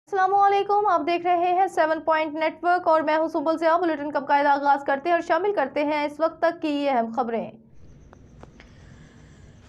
अस्सलामुअलैकुम, आप देख रहे हैं 7 पॉइंट नेटवर्क और मैं हूं सुबुल ज़िया। बुलेटिन का बाकायदा आगाज करते हैं और शामिल करते हैं इस वक्त तक की ये अहम खबरें।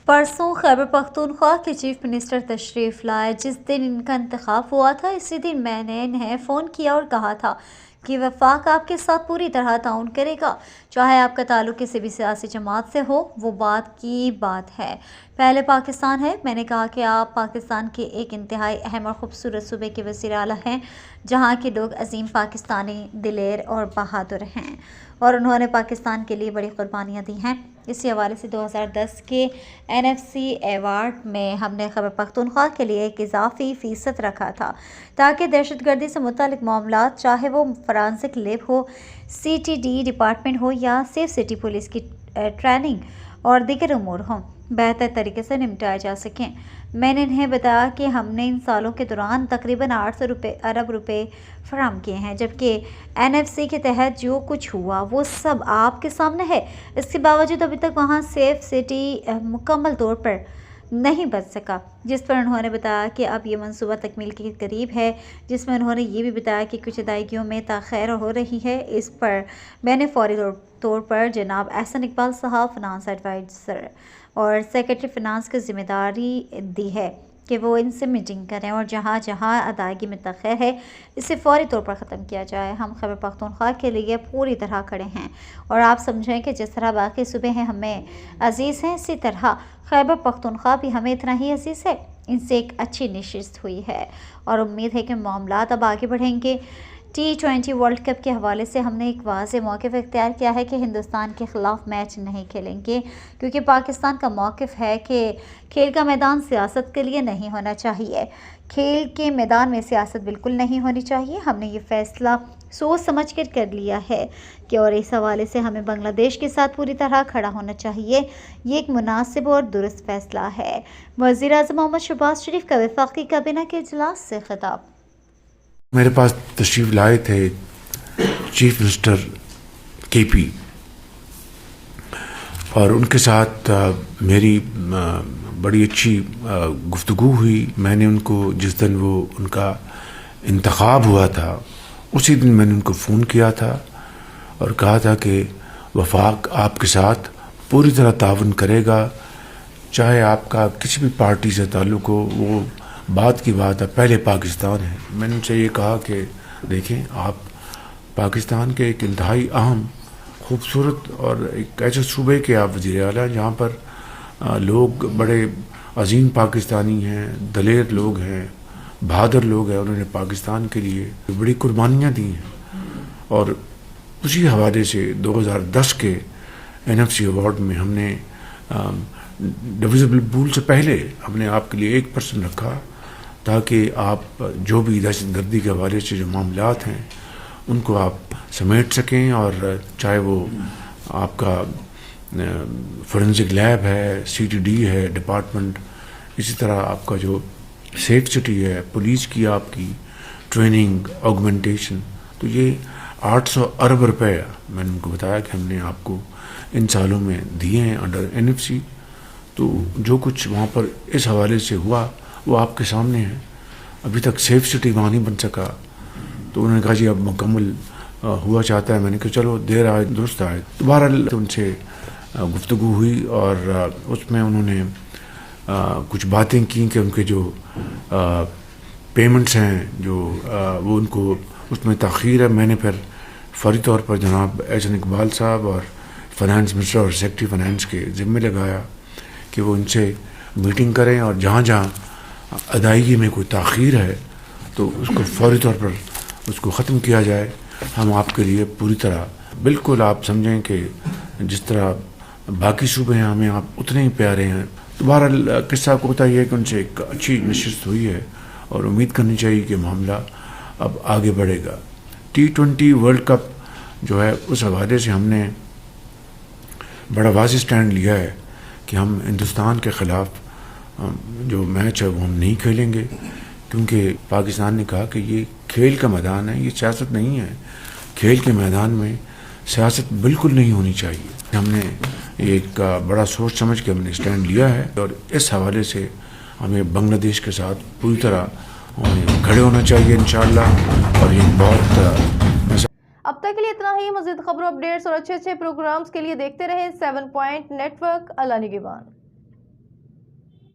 परसों खैबर पख्तूनख्वा के चीफ मिनिस्टर तशरीफ़ लाए। जिस दिन इनका इंतखाब हुआ था इसी दिन मैंने इन्हें फ़ोन किया और कहा था कि वफाक आपके साथ पूरी तरह ताउन करेगा, चाहे आपका ताल्लुक़ किसी भी सियासी जमात से हो। वो बात की बात है। पहले पाकिस्तान है। मैंने कहा कि आप पाकिस्तान के एक इंतहाई अहम और ख़ूबसूरत सूबे के वज़ीर आला हैं, जहाँ के लोग अजीम पाकिस्तानी, दिलेर और बहादुर हैं और उन्होंने पाकिस्तान के लिए बड़ी कुर्बानियाँ दी हैं। इसी हवाले से 2010 के NFC एवार्ड में हमने खैबर पख्तूनख्वा के लिए एक इजाफी फ़ीसद रखा था ताकि दहशतगर्दी से मुतालिक मामला, चाहे वो फॉरेंसिक लैब हो, CTD डिपार्टमेंट हो या सेफ सिटी पुलिस की ट्रेनिंग और दीगर उमूर हों, बेहतर तरीके से निपटाए जा सकें। मैंने इन्हें बताया कि हमने इन सालों के दौरान तकरीबन 800 अरब रुपए फराहम किए हैं, जबकि NFC के तहत जो कुछ हुआ वो सब आपके सामने है। इसके बावजूद अभी तक वहाँ सेफ सिटी मुकम्मल तौर पर नहीं बच सका, जिस पर उन्होंने बताया कि अब ये मंसूबा तकमील के करीब है, जिसमें उन्होंने ये भी बताया कि कुछ अदायगियों में ताख़ीर हो रही है। इस पर मैंने फौरी तौर पर जनाब एहसन इकबाल साहब, फिनांस एडवाइज़र और सेक्रेटरी फिनांस की जिम्मेदारी दी है कि वो इनसे मीटिंग करें और जहाँ जहाँ अदायगी में तख़ीर है इसे फौरी तौर पर ख़त्म किया जाए। हम खैबर पख्तूनख्वा के लिए पूरी तरह खड़े हैं और आप समझें कि जिस तरह बाकी सूबे हैं हमें अजीज़ हैं, इसी तरह खैबर पख्तूनख्वा भी हमें इतना ही अजीज़ है। इनसे एक अच्छी नशिस्त हुई है और उम्मीद है कि मामलात अब आगे बढ़ेंगे। T20 वर्ल्ड कप के हवाले से हमने एक वाज़ेह मौक़िफ़ इख्तियार किया है कि हिंदुस्तान के ख़िलाफ़ मैच नहीं खेलेंगे, क्योंकि पाकिस्तान का मौक़िफ़ है कि खेल का मैदान सियासत के लिए नहीं होना चाहिए। खेल के मैदान में सियासत बिल्कुल नहीं होनी चाहिए। हमने ये फ़ैसला सोच समझ कर लिया है कि और इस हवाले से हमें बांग्लादेश के साथ पूरी तरह खड़ा होना चाहिए। ये एक मुनासिब और दुरुस्त फ़ैसला है। वज़ीर-ए-आज़म मोहम्मद शहबाज शरीफ का वफाकी काबीना के इजलास से खिताब। मेरे पास तशरीफ़ लाए थे चीफ मिनिस्टर KP और उनके साथ मेरी बड़ी अच्छी गुफ्तगू हुई। मैंने उनको जिस दिन वो उनका इंतखाब हुआ था उसी दिन मैंने उनको फ़ोन किया था और कहा था कि वफाक आपके साथ पूरी तरह तावन करेगा, चाहे आपका किसी भी पार्टी से ताल्लुक़ हो। वो बात की बात है, पहले पाकिस्तान है। मैंने उनसे ये कहा कि देखें, आप पाकिस्तान के एक इंतहाई अहम, खूबसूरत और एक ऐसे सूबे के आप वज़ीर आला हैं जहाँ पर लोग बड़े अजीम पाकिस्तानी हैं, दलेर लोग हैं, बहादुर लोग हैं। उन्होंने पाकिस्तान के लिए बड़ी कुर्बानियाँ दी हैं और उसी हवाले से 2010 के NFC अवार्ड में हमने डिविजिबल पूल से पहले हमने आपके लिए 1% रखा ताकि आप जो भी दहशतगर्दी के हवाले से जो मामलात हैं उनको आप समेट सकें, और चाहे वो आपका फोरेंसिक लैब है, CTD है डिपार्टमेंट, इसी तरह आपका जो सेफ सिटी है, पुलिस की आपकी ट्रेनिंग, ऑगमेंटेशन, तो ये 800 अरब रुपए मैंने उनको बताया कि हमने आपको इन सालों में दिए हैं अंडर NFC। तो जो कुछ वहाँ पर इस हवाले से हुआ वो आपके सामने है। अभी तक सेफ सिटी वहाँ नहीं बन सका, तो उन्होंने कहा जी अब मुकम्मल हुआ चाहता है। मैंने कहा चलो देर आए दुरुस्त आए। दोबारा उनसे गुफ्तगू हुई और उसमें उन्होंने कुछ बातें की कि उनके जो पेमेंट्स हैं जो वो उनको उसमें ताख़ीर है। मैंने फिर फौरी तौर पर जनाब एहसन इकबाल साहब और फाइनेंस मिनिस्टर और सेक्रेटरी फाइनेंस के ज़िम्मे लगाया कि वो इनसे मीटिंग करें और जहाँ जहाँ अदायगी में कोई ताख़ीर है तो उसको फौरी तौर पर उसको ख़त्म किया जाए। हम आपके लिए पूरी तरह, बिल्कुल आप समझें कि जिस तरह बाकी सूबे हैं हमें आप उतने ही प्यारे हैं। दोबारा किस्सा को होता ही है कि उनसे एक अच्छी नशिस्त हुई है और उम्मीद करनी चाहिए कि मामला अब आगे बढ़ेगा। T20 वर्ल्ड कप जो है उस हवाले से हमने बड़ा वाज़ेह स्टैंड लिया है कि हम हिंदुस्तान के ख़िलाफ़ जो मैच है वो हम नहीं खेलेंगे, क्योंकि पाकिस्तान ने कहा कि ये खेल का मैदान है, ये सियासत नहीं है। खेल के मैदान में सियासत बिल्कुल नहीं होनी चाहिए। हमने एक बड़ा सोच समझ के हमने स्टैंड लिया है और इस हवाले से हमें बांग्लादेश के साथ पूरी तरह کھڑے ہونا چاہیے انشاءاللہ. اور یہ بہت اب تک کے لیے اتنا ہی. مزید خبروں، اپڈیٹس اور اچھے پروگرامز کے لیے دیکھتے رہیں 7 پوائنٹ نیٹ ورک. اللہ نگہبان.